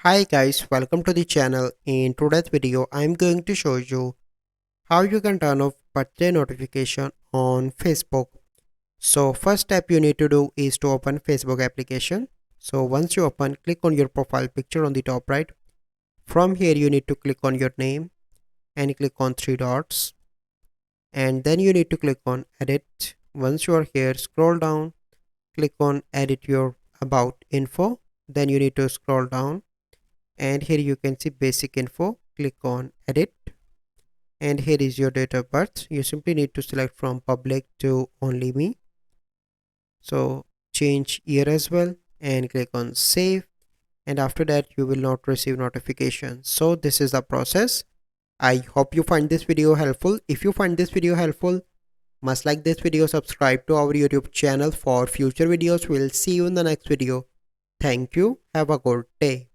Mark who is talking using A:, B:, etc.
A: Hi guys, welcome to the channel. In today's video, I'm going to show you how you can turn off birthday notification on Facebook. So first step you need to do is to open Facebook application. So once you open, click on your profile picture on the top right. From here you need to click on your name and click on three dots. And then you need to click on edit. Once you are here, scroll down, click on edit your about info. Then you need to scroll down and here you can see basic info. Click on edit and here is your date of birth. You simply need to select from public to only me. So change year as well and click on save, and after that you will not receive notifications. So this is the process. I hope you find this video helpful. If you find this video helpful, must like this video, subscribe to our YouTube channel for future videos. We'll see you in the next video. Thank you. Have a good day.